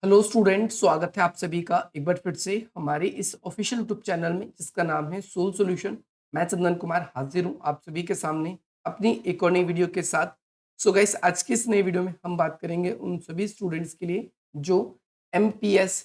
Hello student, स्वागत है आप सभी का एक बार फिर से हमारे इस ऑफिशियल यूट्यूब चैनल में जिसका नाम है सोल सॉल्यूशन। मैं चंदन कुमार हाजिर हूँ आप सभी के सामने अपनी एक और नई वीडियो के साथ। सो गाइस, आज की इस नई वीडियो में हम बात करेंगे उन सभी स्टूडेंट्स के लिए जो एमपीएस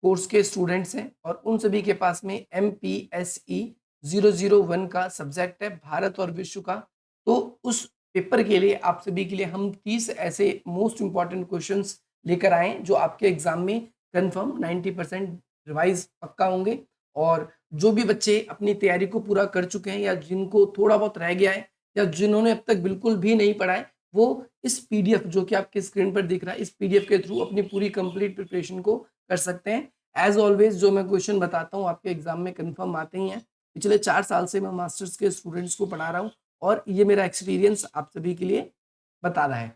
कोर्स के स्टूडेंट्स हैं और उन सभी के पास में MPSE 001 का सब्जेक्ट है भारत और विश्व का। तो उस पेपर के लिए आप सभी के लिए हम 30 ऐसे मोस्ट इंपॉर्टेंट क्वेश्चंस लेकर आए हैं जो आपके एग्जाम में कंफर्म 90% रिवाइज पक्का होंगे। और जो भी बच्चे अपनी तैयारी को पूरा कर चुके हैं या जिनको थोड़ा बहुत रह गया है या जिन्होंने अब तक बिल्कुल भी नहीं पढ़ा है, वो इस पीडीएफ जो कि आपके स्क्रीन पर दिख रहा है, इस पीडीएफ के थ्रू अपनी पूरी कंप्लीट प्रिपरेशन को कर सकते हैं। एज ऑलवेज जो मैं क्वेश्चन बताता हूँ आपके एग्जाम में कंफर्म आते ही हैं। पिछले 4 साल से मैं मास्टर्स के स्टूडेंट्स को पढ़ा रहा हूँ और ये मेरा एक्सपीरियंस आप सभी के लिए बता रहा है।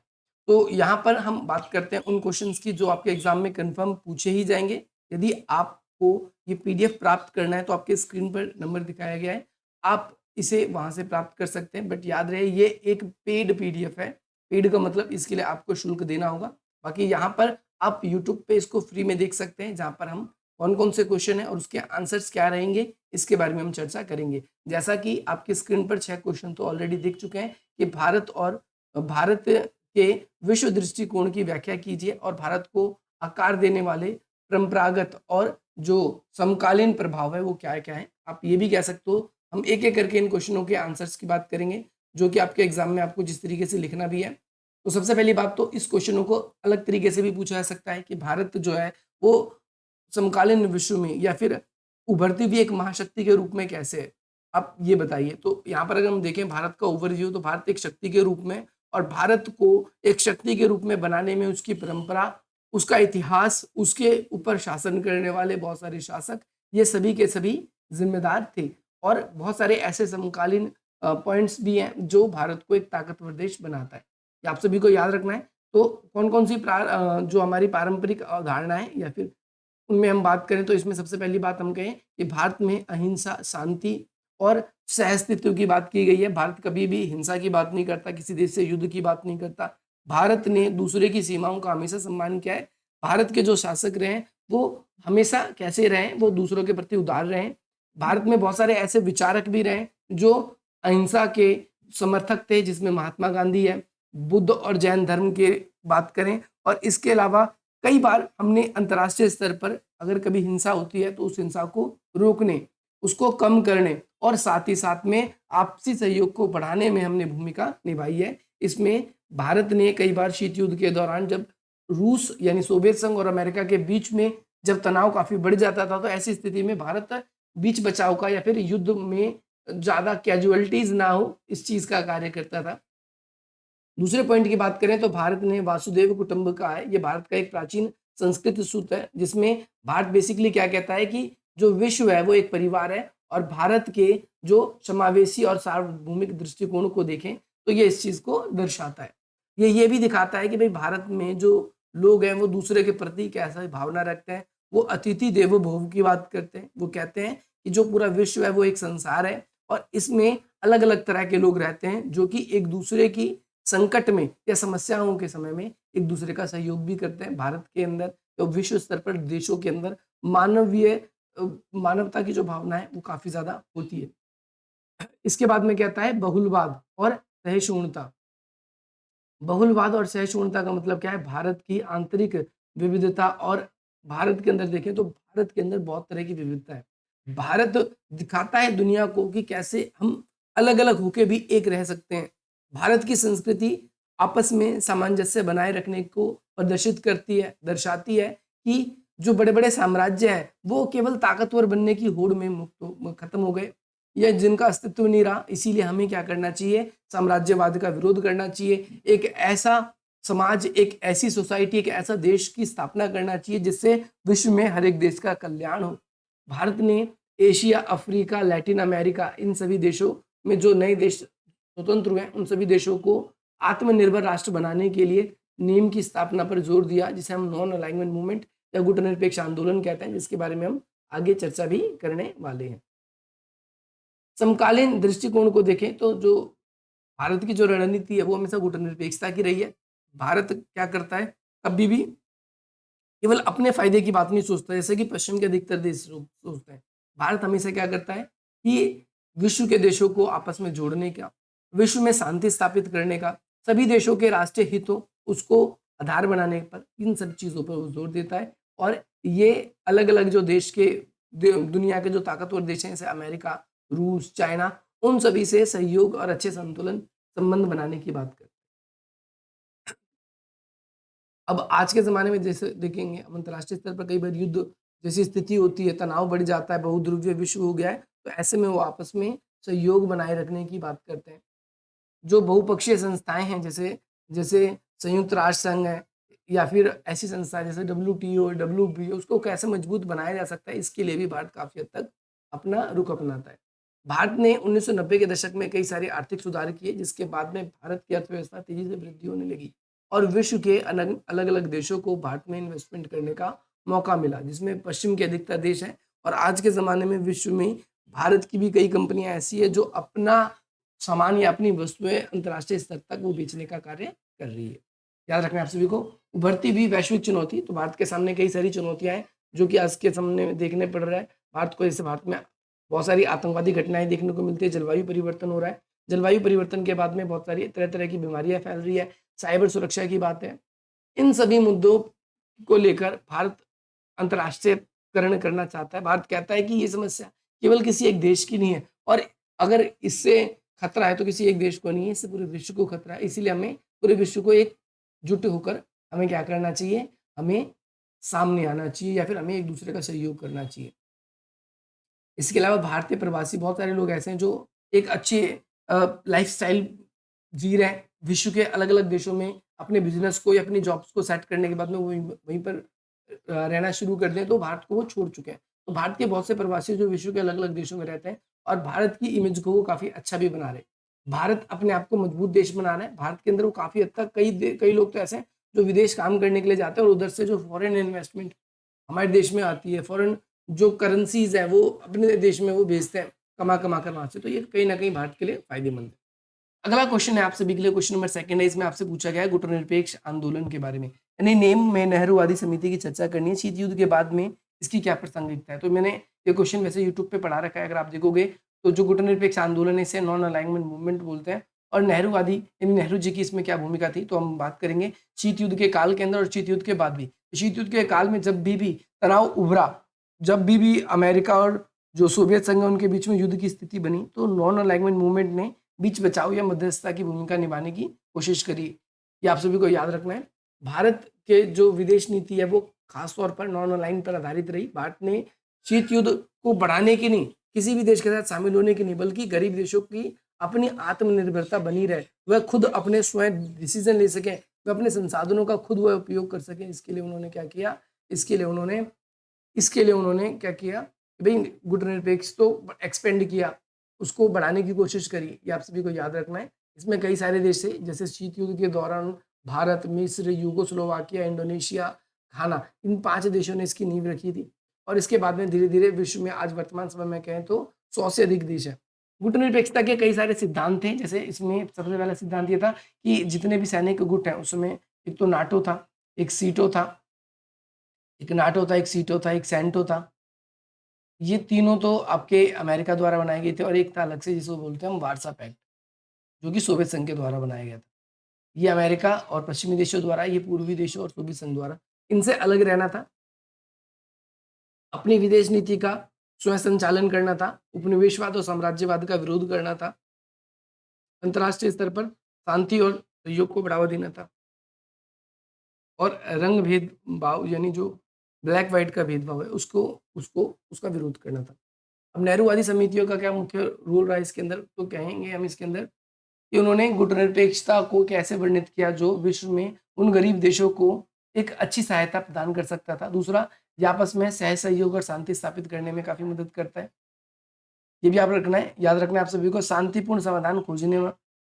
तो यहाँ पर हम बात करते हैं उन क्वेश्चंस की जो आपके एग्जाम में कंफर्म पूछे ही जाएंगे। यदि आपको ये पीडीएफ प्राप्त करना है तो आपके स्क्रीन पर नंबर दिखाया गया है, आप इसे वहां से प्राप्त कर सकते हैं। बट याद रहे, ये एक पेड पीडीएफ है। पेड का मतलब इसके लिए आपको शुल्क देना होगा। बाकी यहाँ पर आप यूट्यूब पे इसको फ्री में देख सकते हैं, जहाँ पर हम कौन कौन से क्वेश्चन है और उसके आंसर्स क्या रहेंगे इसके बारे में हम चर्चा करेंगे। जैसा कि आपकी स्क्रीन पर 6 क्वेश्चन तो ऑलरेडी दिख चुके हैं कि भारत के विश्व दृष्टिकोण की व्याख्या कीजिए और भारत को आकार देने वाले परंपरागत और जो समकालीन प्रभाव है वो क्या क्या है। आप ये भी कह सकते हो। हम एक एक करके इन क्वेश्चनों के आंसर्स की बात करेंगे जो कि आपके एग्जाम में आपको जिस तरीके से लिखना भी है। तो सबसे पहली बात तो इस क्वेश्चनों को अलग तरीके से भी पूछा जा सकता है कि भारत जो है वो समकालीन विश्व में या फिर उभरती हुई एक महाशक्ति के रूप में कैसे है, आप ये बताइए। तो यहाँ पर अगर हम देखें भारत का ओवरव्यू, तो भारत एक शक्ति के रूप में और भारत को एक शक्ति के रूप में बनाने में उसकी परंपरा, उसका इतिहास, उसके ऊपर शासन करने वाले बहुत सारे शासक, ये सभी के सभी जिम्मेदार थे। और बहुत सारे ऐसे समकालीन पॉइंट्स भी हैं जो भारत को एक ताकतवर देश बनाता है, ये आप सभी को याद रखना है। तो कौन कौन सी जो हमारी पारंपरिक अवधारणा है या फिर उनमें हम बात करें, तो इसमें सबसे पहली बात हम कहें कि भारत में अहिंसा, शांति और सहअस्तित्व की बात की गई है। भारत कभी भी हिंसा की बात नहीं करता, किसी देश से युद्ध की बात नहीं करता। भारत ने दूसरे की सीमाओं का हमेशा सम्मान किया है। भारत के जो शासक रहे हैं वो हमेशा कैसे रहे, वो दूसरों के प्रति उदार रहे। भारत में बहुत सारे ऐसे विचारक भी रहे जो अहिंसा के समर्थक थे, जिसमें महात्मा गांधी है। बुद्ध और जैन धर्म की बात करें और इसके अलावा कई बार हमने अंतर्राष्ट्रीय स्तर पर अगर कभी हिंसा होती है तो उस हिंसा को रोकने, उसको कम करने और साथ ही साथ में आपसी सहयोग को बढ़ाने में हमने भूमिका निभाई है। इसमें भारत ने कई बार शीत युद्ध के दौरान, जब रूस यानी सोवियत संघ और अमेरिका के बीच में जब तनाव काफी बढ़ जाता था, तो ऐसी स्थिति में भारत बीच बचाव का या फिर युद्ध में ज्यादा कैजुअलिटीज ना हो इस चीज का कार्य करता था। दूसरे पॉइंट की बात करें तो भारत ने वासुदेव कुटुंबकम है, ये भारत का एक प्राचीन संस्कृत सूत्र है जिसमें भारत बेसिकली क्या कहता है कि जो विश्व है वो एक परिवार है। और भारत के जो समावेशी और सार्वभौमिक दृष्टिकोण को देखें तो ये इस चीज को दर्शाता है। ये भी दिखाता है कि भाई भारत में जो लोग हैं वो दूसरे के प्रति कैसा भावना रखते हैं। वो अतिथि देवो भव की बात करते हैं। वो कहते हैं कि जो पूरा विश्व है वो एक संसार है और इसमें अलग अलग तरह के लोग रहते हैं जो कि एक दूसरे की संकट में या समस्याओं के समय में एक दूसरे का सहयोग भी करते हैं। भारत के अंदर तो विश्व स्तर पर देशों के अंदर मानवीय मानवता की जो भावना है वो काफी ज्यादा होती है। इसके बाद में कहता है बहुलवाद और सहिष्णुता। बहुलवाद और सहिष्णुता का मतलब क्या है? भारत की आंतरिक विविधता। और भारत के अंदर देखें तो भारत के अंदर बहुत तरह की विविधता है। भारत दिखाता है दुनिया को कि कैसे हम अलग अलग होके भी एक रह सकते हैं। भारत की संस्कृति आपस में सामंजस्य बनाए रखने को प्रदर्शित करती है, दर्शाती है कि जो बड़े बड़े साम्राज्य हैं वो केवल ताकतवर बनने की होड़ में खत्म हो गए या जिनका अस्तित्व नहीं रहा। इसीलिए हमें क्या करना चाहिए? साम्राज्यवाद का विरोध करना चाहिए। एक ऐसा समाज, एक ऐसी सोसाइटी, एक ऐसा देश की स्थापना करना चाहिए जिससे विश्व में हर एक देश का कल्याण हो। भारत ने एशिया, अफ्रीका, लैटिन अमेरिका, इन सभी देशों में जो नए देश स्वतंत्र हुए उन सभी देशों को आत्मनिर्भर राष्ट्र बनाने के लिए नीम की स्थापना पर जोर दिया, जिसे हम नॉन अलाइनमेंट मूवमेंट या गुटनिरपेक्ष आंदोलन कहते हैं, जिसके बारे में हम आगे चर्चा भी करने वाले हैं। समकालीन दृष्टिकोण को देखें तो जो भारत की जो रणनीति है वो हमेशा गुटनिरपेक्षता की रही है। भारत क्या करता है? कभी भी केवल अपने फायदे की बात नहीं सोचता, जैसे कि पश्चिम के अधिकतर देश सोचते हैं। भारत हमेशा क्या करता है कि विश्व के देशों को आपस में जोड़ने का, विश्व में शांति स्थापित करने का, सभी देशों के राष्ट्रीय हित हो उसको आधार बनाने पर, इन सब चीज़ों पर वो जोर देता है। और ये अलग-अलग जो देश के दुनिया के जो ताकतवर देश हैं, जैसे अमेरिका, रूस, चाइना, उन सभी से सहयोग और अच्छे संतुलन संबंध बनाने की बात करते हैं। अब आज के ज़माने में जैसे देखेंगे, अब अंतर्राष्ट्रीय स्तर पर कई बार युद्ध जैसी स्थिति होती है, तनाव बढ़ जाता है, बहुध्रुवीय विश्व हो गया है, तो ऐसे में वो आपस में सहयोग बनाए रखने की बात करते हैं। जो बहुपक्षीय संस्थाएँ हैं, जैसे जैसे संयुक्त राष्ट्र संघ है, या फिर ऐसी संस्थाएँ जैसे डब्ल्यूटीओ, डब्ल्यूबीओ, उसको कैसे मजबूत बनाया जा सकता है, इसके लिए भी भारत काफ़ी हद तक अपना रुख अपनाता है। भारत ने 1990 के दशक में कई सारे आर्थिक सुधार किए, जिसके बाद में भारत की अर्थव्यवस्था तेज़ी से वृद्धि होने लगी और विश्व के अलग-अलग देशों को भारत में इन्वेस्टमेंट करने का मौका मिला, जिसमें पश्चिम के अधिकतर देश हैं। और आज के ज़माने में विश्व में भारत की भी कई कंपनियाँ ऐसी हैं, जो अपना सामान या अपनी वस्तुएँ अंतर्राष्ट्रीय स्तर तक वो बेचने का कार्य कर रही है। याद रखना है आप सभी को, उभरती हुई वैश्विक चुनौती, तो भारत के सामने कई सारी चुनौतियाँ हैं, जो कि आज के सामने देखने पड़ रहा है। भारत को, जैसे भारत में बहुत सारी आतंकवादी घटनाएँ देखने को मिलती है, जलवायु परिवर्तन हो रहा है। जलवायु परिवर्तन के बाद में बहुत सारी तरह-तरह की बीमारियाँ फैल रही है, साइबर सुरक्षा की बात है। इन सभी मुद्दों को लेकर भारत अंतर्राष्ट्रीयकरण करना चाहता है। भारत कहता है कि ये समस्या केवल किसी एक देश की नहीं है, और अगर इससे खतरा है तो किसी एक देश को नहीं है, इससे पूरे विश्व को खतरा है। इसीलिए हमें पूरे विश्व को एकजुट होकर हमें क्या करना चाहिए? हमें सामने आना चाहिए, या फिर हमें एक-दूसरे का सहयोग करना चाहिए। इसके अलावा भारतीय प्रवासी बहुत सारे लोग ऐसे हैं जो एक अच्छी लाइफ़स्टाइल जी रहे हैं। विश्व के अलग-अलग देशों में अपने बिज़नेस को या अपनी जॉब्स को सेट करने के बाद में वो वहीं पर रहना शुरू कर दें, तो भारत को वो छोड़ चुके हैं। तो भारत के बहुत से प्रवासी जो विश्व के अलग-अलग देशों में रहते हैं और भारत की इमेज को वो काफ़ी अच्छा भी बना रहे हैं। भारत अपने आप को मजबूत देश बना रहा है। भारत के अंदर वो काफ़ी हद तक कई लोग तो ऐसे हैं जो विदेश काम करने के लिए जाते हैं, और उधर से जो फॉरेन इन्वेस्टमेंट हमारे देश में आती है, फॉरेन जो करेंसीज़ हैं वो अपने देश में वो भेजते हैं, कमा-कमा कर वहाँ से, तो ये कहीं न कहीं भारत के लिए फ़ायदेमंद है। अगला क्वेश्चन है आप सभी के लिए, क्वेश्चन नंबर 2 है, इसमें आपसे पूछा गया है गुटनिरपेक्ष आंदोलन के बारे में। यानी नेम में नेहरूवादी समिति की चर्चा करनी है, शीत युद्ध के बाद में इसकी क्या प्रासंगिकता है? तो मैंने ये क्वेश्चन वैसे यूट्यूब पे पढ़ा रखा है, अगर आप देखोगे तो जो गुटनिरपेक्ष आंदोलन है इसे नॉन अलाइनमेंट मूवमेंट बोलते हैं। और नेहरूवादी यानी नेहरू जी की इसमें क्या भूमिका थी, तो हम बात करेंगे शीत युद्ध के काल के अंदर और शीत युद्ध के बाद भी। शीत युद्ध के काल में जब भी तनाव उभरा, जब भी अमेरिका और जो सोवियत संघ है उनके बीच में युद्ध की स्थिति बनी, तो नॉन अलाइनमेंट मूवमेंट ने बीच बचाव या मध्यस्थता की भूमिका निभाने की कोशिश करी। ये आप सभी को याद रखना है। भारत के जो विदेश नीति है वो खास तौर पर नॉन अलाइन पर आधारित रही। भारत ने शीत युद्ध को बढ़ाने की नहीं, किसी भी देश के साथ शामिल होने की नहीं, बल्कि गरीब देशों की अपनी आत्मनिर्भरता बनी रहे, वह खुद अपने स्वयं डिसीजन ले सकें, वह अपने संसाधनों का खुद वह उपयोग कर सकें। इसके लिए उन्होंने इसके लिए उन्होंने क्या किया कि भई गुटनिरपेक्ष तो एक्सपेंड किया, उसको बढ़ाने की कोशिश करी, ये आप सभी को याद रखना है। इसमें कई सारे देश थे, जैसे शीत युद्ध के दौरान भारत, मिस्र, यूगोस्लोवाकिया, इंडोनेशिया, घाना, इन 5 देशों ने इसकी नींव रखी थी। और इसके बाद में धीरे-धीरे विश्व में आज वर्तमान समय में कहें तो 100 से अधिक देश हैं। गुटनिरपेक्षता के कई सारे सिद्धांत थे, जैसे इसमें सबसे पहला सिद्धांत ये था कि जितने भी सैनिक गुट हैं उसमें एक तो नाटो था, एक सीटो था, एक सीटो था, एक सैंटो था। ये तीनों तो आपके अमेरिका द्वारा बनाए गए थे, और एक था अलग से जिसको बोलते हैं हम वार्सा पैक्ट, जो कि सोवियत संघ के द्वारा बनाया गया था। ये अमेरिका और पश्चिमी देशों द्वारा, ये पूर्वी देशों और सोवियत संघ द्वारा, इनसे अलग रहना था, अपनी विदेश नीति का स्वयं संचालन करना था, उपनिवेशवाद और साम्राज्यवाद का विरोध करना था, अंतर्राष्ट्रीय स्तर पर शांति और सहयोग को बढ़ावा देना था, और रंग भेदभाव यानी जो ब्लैक व्हाइट का भेदभाव है उसको उसको उसका विरोध करना था। अब नेहरूवादी समितियों का क्या मुख्य रोल रहा इसके अंदर, तो कहेंगे हम इसके अंदर कि उन्होंने गुटनिरपेक्षता को कैसे वर्णित किया जो विश्व में उन गरीब देशों को एक अच्छी सहायता प्रदान कर सकता था। दूसरा, ये आपस में सहसहयोग और शांति स्थापित करने में काफ़ी मदद करता है। ये भी आप रखना है, याद रखना है आप सभी को, शांतिपूर्ण समाधान खोजने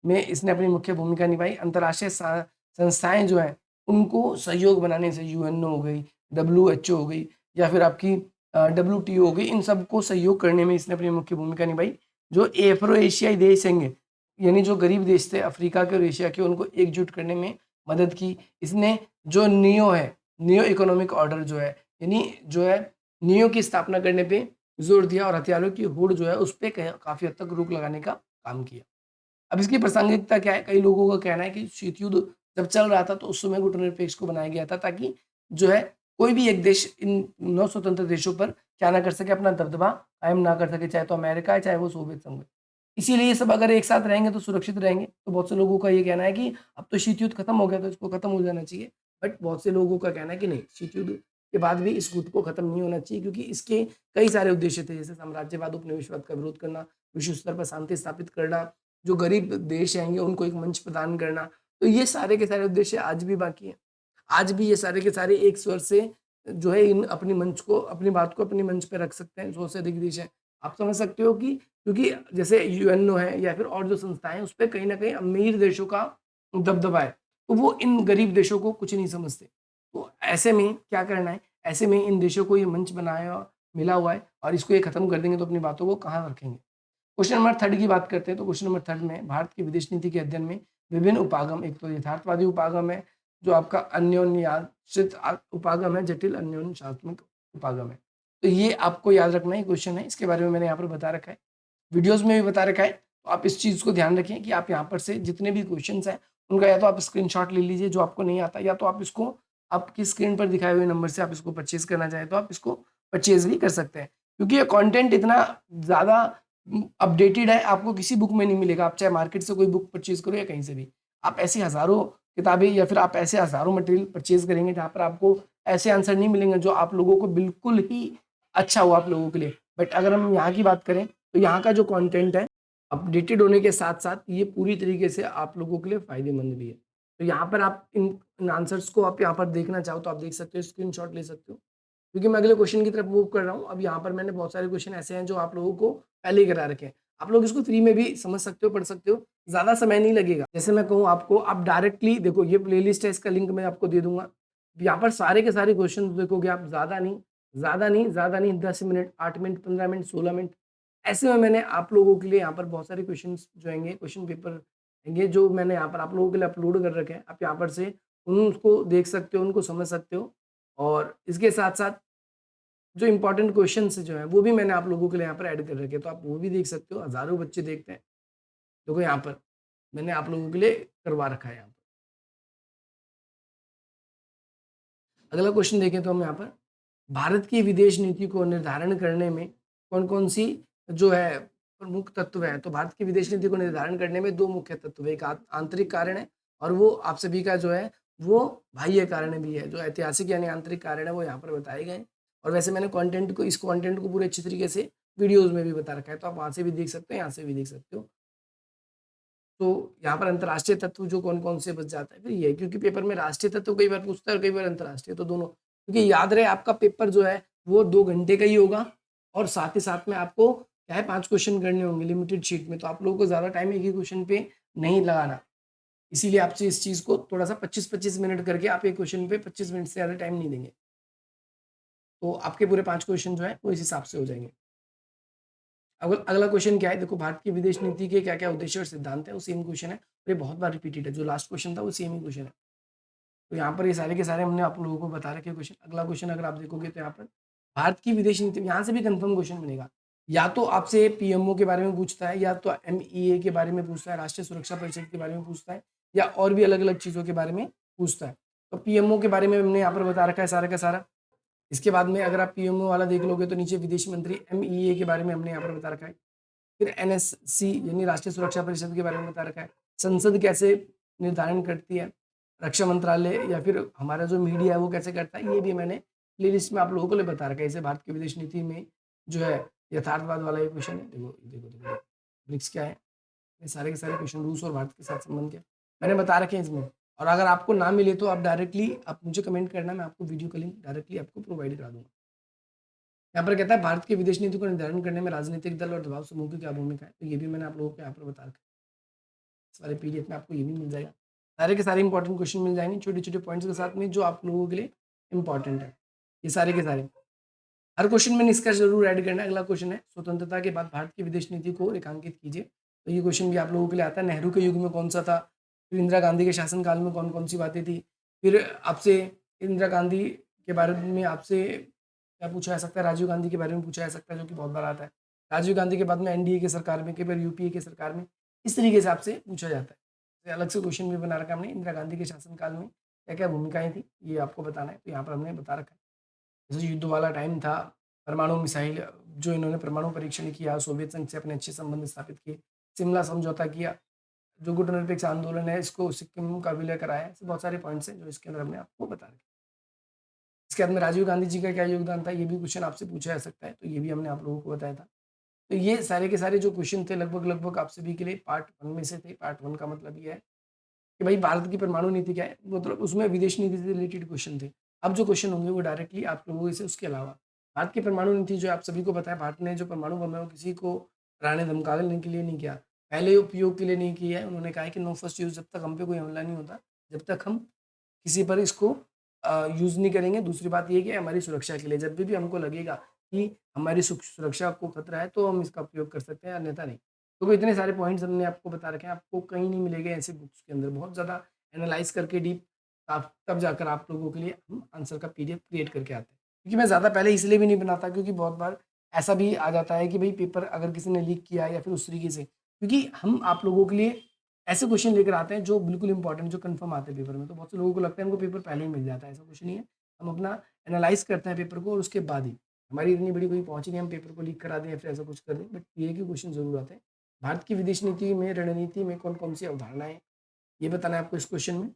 में इसने अपनी मुख्य भूमिका निभाई। अंतर्राष्ट्रीय संस्थाएँ जो हैं, उनको सहयोग बनाने से, यूएनओ हो गई, डब्ल्यूएचओ हो गई, या फिर आपकी डब्ल्यूटीओ हो गई, इन सबको सहयोग करने में इसने अपनी मुख्य भूमिका निभाई। जो अफ्रो एशियाई देश हैं, यानी जो गरीब देश थे अफ्रीका के और एशिया के, उनको एकजुट करने में मदद की। इसने जो नियो है, नियो इकोनॉमिक ऑर्डर जो है, यानी जो है नियो की स्थापना करने पे जोर दिया और हथियारों की होड़ जो है उस पे काफ़ी हद तक रोक लगाने का काम किया। अब इसकी प्रासंगिकता क्या है? कई लोगों का कहना है कि शीत युद्ध जब चल रहा था तो उस समय गुटनिरपेक्ष को बनाया गया था ताकि जो है कोई भी एक देश इन 9 स्वतंत्र देशों पर क्या ना कर सके, अपना दबदबा कायम ना कर सके, चाहे तो अमेरिका है, चाहे वो सोवियत संघ है। इसीलिए ये सब अगर एक साथ रहेंगे तो सुरक्षित रहेंगे। तो बहुत से लोगों का ये कहना है कि अब तो शीत युद्ध खत्म हो गया तो इसको खत्म हो जाना चाहिए। बट बहुत से लोगों का कहना है कि नहीं, शीत युद्ध के बाद भी इस युद्ध को खत्म नहीं होना चाहिए क्योंकि इसके कई सारे उद्देश्य थे, जैसे साम्राज्यवाद, उपनिवेशवाद का विरोध करना, विश्व स्तर पर शांति स्थापित करना, जो गरीब देश आएँगे उनको एक मंच प्रदान करना। तो ये सारे के सारे उद्देश्य आज भी बाकी हैं। आज भी ये सारे के सारे एक स्वर से जो है इन अपनी मंच को, अपनी बात को अपनी मंच पे रख सकते हैं, 100 से अधिक देश हैं। आप समझ सकते हो कि क्योंकि जैसे यूएनओ है या फिर और जो संस्थाएँ हैं, उसपे कहीं न कहीं अमीर देशों का दबदबा है। तो वो इन गरीब देशों को कुछ नहीं समझते। तो ऐसे में क्या करना है? ऐसे में इन देशों को ये मंच बनाया मिला हुआ है और इसको ये खत्म कर देंगे तो अपनी बातों को कहाँ रखेंगे? क्वेश्चन नंबर 3 की बात करते हैं तो क्वेश्चन नंबर 3 में भारत की विदेश नीति के अध्ययन में विभिन्न उपागम, एक तो यथार्थवादी उपागम है, जो आपका अन्योन्याश्रित उपागम है, जटिल अन्योन्याश्रित उपागम है। तो ये आपको याद रखना है, क्वेश्चन है, इसके बारे में मैंने यहाँ पर बता रखा है, वीडियोज़ में भी बता रखा है। तो आप इस चीज़ को ध्यान रखें कि आप यहाँ पर से जितने भी क्वेश्चंस हैं, उनका या तो आप स्क्रीनशॉट ले लीजिए जो आपको नहीं आता, या तो आप इसको आपकी स्क्रीन पर दिखाए हुए नंबर से आप इसको परचेज़ करना चाहें तो आप इसको परचेज़ भी कर सकते हैं। क्योंकि ये कंटेंट इतना ज़्यादा अपडेटेड है, आपको किसी बुक में नहीं मिलेगा। आप चाहे मार्केट से कोई बुक परचेज़ करो या कहीं से भी। आप ऐसी हज़ारों किताबें या फिर आप ऐसे हज़ारों मटेरियल परचेज़ करेंगे जहाँ पर आपको ऐसे आंसर नहीं मिलेंगे जो आप लोगों को बिल्कुल ही अच्छा हो आप लोगों के लिए। बट अगर हम यहाँ की बात करें तो यहाँ का जो कंटेंट है अपडेटेड होने के साथ-साथ ये पूरी तरीके से आप लोगों के लिए फ़ायदेमंद भी है। तो यहाँ पर आप इन आंसर्स को आप यहाँ पर देखना चाहो तो आप देख सकते हो, स्क्रीनशॉट ले सकते हो। क्योंकि मैं अगले क्वेश्चन की तरफ मूव कर रहा हूँ। अब यहाँ पर मैंने बहुत सारे क्वेश्चन ऐसे हैं जो आप लोगों को पहले ही करा रखे हैं। आप लोग इसको फ्री में भी समझ सकते हो, पढ़ सकते हो, ज़्यादा समय नहीं लगेगा। जैसे मैं कहूँ आपको, आप डायरेक्टली देखो ये प्लेलिस्ट है, इसका लिंक मैं आपको दे दूँगा। यहाँ पर सारे के सारे क्वेश्चन देखोगे आप, ज़्यादा नहीं 10 मिनट, 8 मिनट, 15 मिनट, 16 मिनट, ऐसे में मैंने आप लोगों के लिए यहाँ पर बहुत सारे क्वेश्चंस जो आएँगे, क्वेश्चन पेपर आएँगे जो मैंने यहाँ पर आप लोगों के लिए अपलोड कर रखे हैं। आप यहाँ पर से उनको देख सकते हो, उनको समझ सकते हो और इसके साथ-साथ जो इम्पोर्टेंट क्वेश्चंस जो हैं, वो भी मैंने आप लोगों के लिए यहाँ पर ऐड कर रखे हैं, तो आप वो भी देख सकते हो। हज़ारों बच्चे देखते हैं। देखो यहाँ पर, मैंने आप लोगों के लिए करवा रखा है यहाँ पर। अगला क्वेश्चन देखें तो हम यहाँ पर, भारत की विदेश नीति को निर्धारण करने में कौन-कौन सी जो है प्रमुख तत्व हैं? तो भारत की विदेश नीति को निर्धारण करने में 2 मुख्य तत्व हैं, एक आंतरिक कारण है और वो आप सभी का जो है, वो बाह्य कारण भी है। जो ऐतिहासिक यानी आंतरिक कारण है, वो यहाँ पर बताए गए हैं और वैसे मैंने इस कंटेंट को पूरे अच्छे तरीके से वीडियोज़ में भी बता रखा है, तो आप वहाँ से भी देख सकते हो, यहाँ से भी देख सकते हो। तो यहाँ पर अंतर्राष्ट्रीय तत्व जो कौन-कौन से बच जाता है, फिर ये है क्योंकि पेपर में राष्ट्रीय तत्व कई बार पूछता है और कई बार अंतर्राष्ट्रीय, तो दोनों, क्योंकि याद रहे आपका पेपर जो है वो 2 घंटे का ही होगा और साथ ही साथ में आपको क्या है 5 क्वेश्चन करने होंगे लिमिटेड शीट में, तो आप लोगों को ज़्यादा टाइम एक ही क्वेश्चन पे नहीं लगाना। इसीलिए आपसे इस चीज़ को थोड़ा-सा 25-25 मिनट करके आप एक क्वेश्चन पे 25 मिनट से ज़्यादा टाइम नहीं देंगे। तो आपके पूरे 5 क्वेश्चन जो हैं वो इस हिसाब से हो जाएँगे। अगला क्वेश्चन क्या है? देखो, भारत की विदेश नीति के क्या-क्या उद्देश्य और सिद्धांत हैं, वो सेम क्वेश्चन है। और ये बहुत बार रिपीटेड है, जो लास्ट क्वेश्चन था वो सेम ही क्वेश्चन है। तो यहाँ पर ये सारे के सारे हमने आप लोगों को बता रखे क्वेश्चन। अगला क्वेश्चन अगर आप देखोगे तो यहाँ पर भारत की विदेश नीति, यहाँ से भी कन्फर्म क्वेश्चन बनेगा। या तो आपसे पीएमओ के बारे में पूछता है, या तो एमईए के बारे में पूछता है, राष्ट्रीय सुरक्षा परिषद के बारे में पूछता है, या और भी अलग-अलग चीज़ों के बारे में पूछता है। तो पीएमओ के बारे में हमने यहाँ पर बता रखा है सारा का सारा। इसके बाद में अगर आप पीएमओ वाला देख लोगे तो नीचे विदेश मंत्री एमईए के बारे में हमने यहाँ पर बता रखा है। फिर एनएससी यानी राष्ट्रीय सुरक्षा परिषद के बारे में बता रखा है। संसद कैसे निर्धारण करती है, रक्षा मंत्रालय या फिर हमारा जो मीडिया है वो कैसे करता है, ये भी मैंने प्लेलिस्ट में आप लोगों को लिए बता रखा है। जैसे भारत की विदेश नीति में जो है यथार्थवाद वाला ये क्वेश्चन है, देखो ब्रिक्स क्या है, ये सारे के सारे क्वेश्चन रूस और भारत के साथ संबंध क्या है, मैंने बता रखे हैं इसमें। और अगर आपको ना मिले तो आप डायरेक्टली आप मुझे कमेंट करना, मैं आपको वीडियो का लिंक डायरेक्टली आपको प्रोवाइड करा दूंगा। यहाँ पर कहता है भारत की विदेश नीति को निर्धारण करने में राजनीतिक दल और दबाव समूह की क्या भूमिका है, तो ये भी मैंने आप लोगों को यहाँ पर बता रखा है। इस वाले पीडीएफ में आपको ये भी मिल जाएगा। सारे के सारे इंपॉर्टेंट क्वेश्चन मिल जाएंगे छोटे-छोटे पॉइंट्स के साथ में, जो आप लोगों के लिए इंपॉर्टेंट है। ये सारे के सारे। हर क्वेश्चन में निष्कर्ष जरूर ऐड करना है। अगला क्वेश्चन है, स्वतंत्रता के बाद भारत की विदेश नीति को रेखांकित कीजिए। तो ये क्वेश्चन भी आप लोगों के लिए आता है। नेहरू के युग में कौन सा था, फिर इंदिरा गांधी के शासनकाल में कौन-कौन सी बातें थी, फिर आपसे इंदिरा गांधी के बारे में आपसे क्या पूछा जा सकता है? राजीव गांधी के बारे में पूछा जा सकता है, जो कि बहुत बार आता है। राजीव गांधी के बाद में एनडीए की सरकार में, कई बार यूपीए की सरकार में, इस तरीके से आपसे पूछा जाता है। तो अलग से क्वेश्चन भी बना रखा है हमने, इंदिरा गांधी के शासनकाल में क्या-क्या भूमिकाएँ थी, ये आपको बताना है, तो यहाँ पर हमने बता रखा है। जैसे युद्ध वाला टाइम था, परमाणु मिसाइल जो इन्होंने परमाणु परीक्षण किया, सोवियत संघ से अपने अच्छे संबंध स्थापित किए, शिमला समझौता किया, जो गुटनिरपेक्ष आंदोलन है इसको सिक्किम का विलय कराया, ऐसे बहुत सारे पॉइंट्स हैं जो इसके अंदर हमने आपको बता रखे। इसके बाद में राजीव गांधी जी का क्या योगदान था, ये भी क्वेश्चन आपसे पूछा जा सकता है, तो ये भी हमने आप लोगों को बताया था। तो ये सारे के सारे जो क्वेश्चन थे लगभग आप सभी के लिए पार्ट 1 में से थे। पार्ट 1 का मतलब ये है कि भाई भारत की परमाणु नीति क्या है, मतलब उसमें विदेश नीति से रिलेटेड क्वेश्चन थे। अब जो क्वेश्चन होंगे वो डायरेक्टली आप लोगों से उसके अलावा भारत की परमाणु नीति जो आप सभी को पता है, भारत ने जो परमाणु बम है वो किसी को डराने धमकाने के लिए नहीं किया, पहले उपयोग के लिए नहीं किया है। उन्होंने कहा है कि नो फर्स्ट यूज, जब तक हम पे कोई हमला नहीं होता, जब तक हम किसी पर इसको यूज़ नहीं करेंगे। दूसरी बात ये है कि हमारी सुरक्षा के लिए जब भी हमको लगेगा कि हमारी सुरक्षा को खतरा है तो हम इसका उपयोग कर सकते हैं, अन्यथा नहीं। तो वो इतने सारे पॉइंट्स हमने आपको बता रखे हैं, आपको कहीं नहीं मिलेंगे ऐसे बुक्स के अंदर बहुत ज़्यादा एनालाइज करके डीप, तब जाकर आप लोगों के लिए हम आंसर का पीडीएफ क्रिएट करके आते हैं। क्योंकि मैं ज़्यादा पहले इसलिए भी नहीं बनाता, क्योंकि बहुत बार ऐसा भी आ जाता है कि भाई पेपर अगर किसी ने लीक किया या फिर उस तरीके से, क्योंकि हम आप लोगों के लिए ऐसे क्वेश्चन लेकर आते हैं जो बिल्कुल इंपॉर्टेंट, जो कंफर्म आते हैं पेपर में। तो बहुत से लोगों को लगता है हमको पेपर पहले ही मिल जाता है, ऐसा कुछ नहीं है। हम अपना एनालाइज करते हैं पेपर को और उसके बाद ही, हमारी इतनी बड़ी कोई पहुँच नहीं हम पेपर को लीक करा दें या फिर ऐसा कुछ कर दें, बट ये है कि क्वेश्चन ज़रूर आते हैं। भारत की विदेश नीति में, रणनीति में कौन-कौन सी अवधारणाएँ, ये बताना है आपको इस क्वेश्चन में।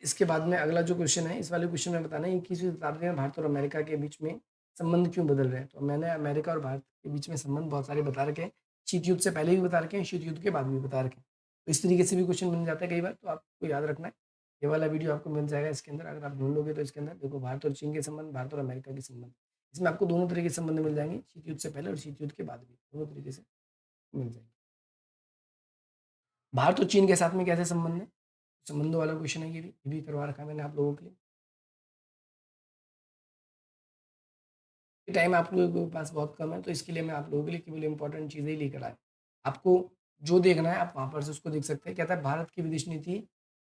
इसके बाद में अगला जो क्वेश्चन है, इस वाले क्वेश्चन में बताना है 21वीं शताब्दी में भारत और अमेरिका के बीच में संबंध क्यों बदल रहे हैं? तो मैंने अमेरिका और भारत के बीच में संबंध बहुत सारे बता रखे हैं। शीत युद्ध से पहले भी बता रखे हैं, शीत युद्ध के बाद भी बता रखे हैं। तो इस तरीके से भी क्वेश्चन बन जाता है कई बार, तो आपको याद रखना है। ये वाला वीडियो आपको मिल जाएगा इसके अंदर, अगर आप ढूँढ लोगे तो इसके अंदर देखो भारत और चीन के संबंध, भारत और अमेरिका के संबंध। इसमें आपको दोनों तरह के संबंध मिल जाएँगे, शीत युद्ध से पहले और शीत युद्ध के बाद भी, दोनों तरीके से मिल जाएँगे। भारत और चीन के साथ में कैसे संबंध है? संबंधों वाला क्वेश्चन है ये भी करवा रखा है मैंने आप लोगों के लिए। टाइम आप लोगों के पास बहुत कम है, तो इसके लिए मैं आप लोगों के लिए केवल इम्पोर्टेंट चीज़ें ही लेकर आया। आपको जो देखना है आप वहाँ पर से उसको देख सकते हैं। कहता है भारत की विदेश नीति,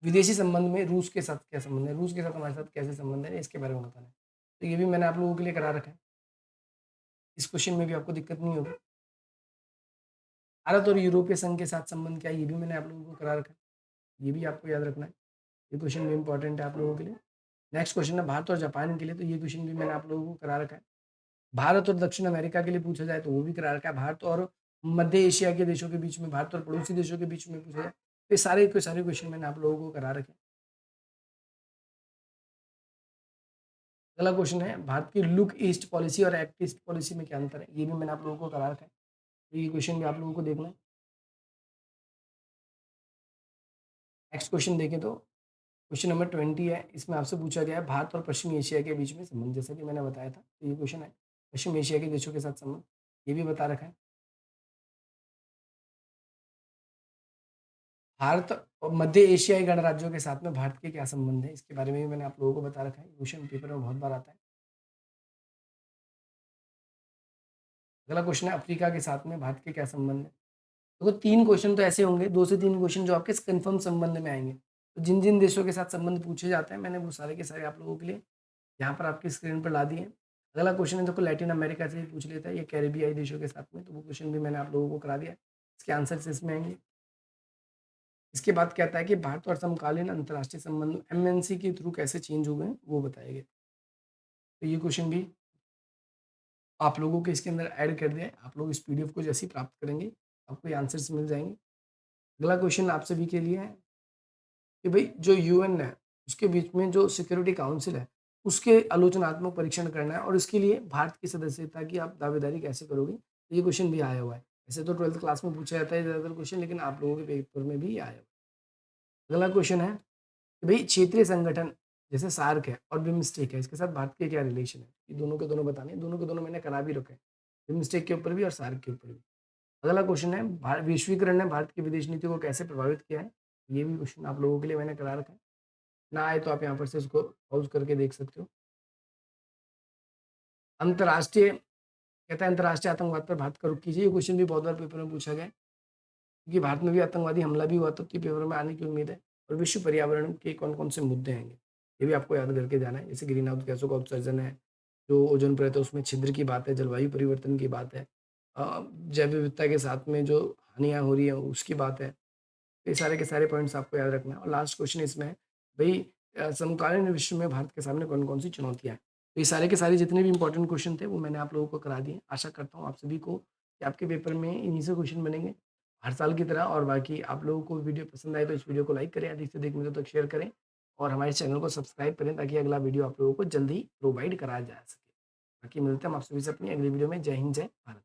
विदेशी संबंध में रूस के साथ क्या संबंध है? रूस के साथ हमारे साथ कैसे संबंध है? इसके बारे में बताना है। तो ये भी मैंने आप लोगों के लिए करा रखा है। इस क्वेश्चन में भी आपको दिक्कत नहीं होगी। भारत और यूरोपीय संघ के साथ संबंध क्या है? ये भी मैंने आप लोगों को करा रखा है। ये भी आपको याद रखना है। ये क्वेश्चन भी इम्पोर्टेंट है आप लोगों के लिए। नेक्स्ट क्वेश्चन है भारत और जापान के लिए, तो ये क्वेश्चन भी मैंने आप लोगों को करा रखा है। भारत और दक्षिण अमेरिका के लिए पूछा जाए तो वो भी करा रखा है। भारत और मध्य एशिया के देशों के बीच में, भारत और पड़ोसी देशों के बीच में पूछा जाए, तो ये सारे के सारे क्वेश्चन मैंने आप लोगों को करा रखे हैं। अगला क्वेश्चन है भारत की लुक ईस्ट पॉलिसी और एक्ट ईस्ट पॉलिसी में क्या अंतर है? ये भी मैंने आप लोगों को करा रखा है। तो ये क्वेश्चन भी आप लोगों को देखना है। नेक्स्ट क्वेश्चन देखें तो क्वेश्चन नंबर 20 है। इसमें आपसे पूछा गया है भारत और पश्चिमी एशिया के बीच में संबंध, जैसा कि मैंने बताया था। तो ये क्वेश्चन है पश्चिम एशिया के देशों के साथ संबंध, ये भी बता रखा है। भारत और मध्य एशियाई गणराज्यों के साथ में भारत के क्या संबंध है, इसके बारे में भी मैंने आप लोगों को बता रखा है। क्वेश्चन पेपर में बहुत बार आता है। अगला क्वेश्चन है अफ्रीका के साथ में भारत के क्या संबंध है? देखो 3 क्वेश्चन तो ऐसे होंगे, 2 से 3 क्वेश्चन जो आपके कन्फर्म संबंध में आएँगे। तो जिन-जिन देशों के साथ संबंध पूछे जाते हैं, मैंने वो सारे के सारे आप लोगों के लिए यहाँ पर आपकी स्क्रीन पर ला दिए हैं। अगला क्वेश्चन है देखो लैटिन अमेरिका से भी पूछ लेता है, ये कैरिबियाई देशों के साथ में, तो वो क्वेश्चन भी मैंने आप लोगों को करा दिया है। इसके आंसर्स इसमें आएँगे। इसके बाद कहता है कि भारत और समकालीन अंतर्राष्ट्रीय संबंध एमएनसी के थ्रू कैसे चेंज हो गए, वो बताए गए। तो ये क्वेश्चन भी आप लोगों के इसके अंदर ऐड कर दिया है। आप लोग इस पीडीएफ को जैसे ही प्राप्त करेंगे, आपको ये आंसर्स मिल जाएँगे। अगला क्वेश्चन आप सभी के लिए है कि भई जो यूएन है, उसके बीच में जो सिक्योरिटी काउंसिल है, उसके आलोचनात्मक परीक्षण करना है और इसके लिए भारत की सदस्यता की आप दावेदारी कैसे करोगे? तो ये क्वेश्चन भी आया हुआ है। ऐसे तो 12th क्लास में पूछा जाता है ज़्यादातर क्वेश्चन, लेकिन आप लोगों के पेपर में भी आया हुआ है। अगला क्वेश्चन है कि भई क्षेत्रीय संगठन जैसे सार्क है और बिम्स्टेक है, इसके साथ भारत के क्या रिलेशन है? ये दोनों के दोनों बताने हैं, दोनों के दोनों मैंने करा भी रखे हैं। बिम्स्टेक के ऊपर भी और सार्क के ऊपर भी। अगला क्वेश्चन है वैश्वीकरण ने भारत की विदेश नीति को कैसे प्रभावित किया है? ये भी क्वेश्चन आप लोगों के लिए मैंने करा रखा है। ना आए तो आप यहाँ पर से इसको पॉज़ करके देख सकते हो। अंतर्राष्ट्रीय कहता है अंतर्राष्ट्रीय आतंकवाद पर भारत का रुख कीजिए। ये क्वेश्चन भी बहुत बार पेपर में पूछा गया है, क्योंकि भारत में भी आतंकवादी हमला भी हुआ था, तो ये पेपर में आने की उम्मीद है। और विश्व पर्यावरण के कौन-कौन से मुद्दे हैं ये भी आपको याद करके जाना है। जैसे ग्रीन हाउस गैसों का उत्सर्जन है, जो ओज़ोन परत है उसमें छिद्र की बात है, जलवायु परिवर्तन की बात है, जैव विविधता के साथ में जो हानियाँ हो रही हैं उसकी बात है। ये सारे के सारे पॉइंट्स आपको याद रखना है और लास्ट क्वेश्चन इसमें है भई समकालीन विश्व में भारत के सामने कौन-कौन सी चुनौतियाँ हैं? तो ये सारे के सारे जितने भी इम्पोर्टेंट क्वेश्चन थे वो मैंने आप लोगों को करा दिए। आशा करता हूँ आप सभी को कि आपके पेपर में इन्हीं से क्वेश्चन बनेंगे, हर साल की तरह। और बाकी आप लोगों को वीडियो पसंद आए तो इस वीडियो को लाइक करें, अधिक से अधिक मिनटों तक शेयर करें और हमारे चैनल को सब्सक्राइब करें ताकि अगला वीडियो आप लोगों को जल्द ही प्रोवाइड कराया जा सके। बाकी मिलते हैं हम आप सभी से अपनी अगली वीडियो में। जय हिंद, जय भारत।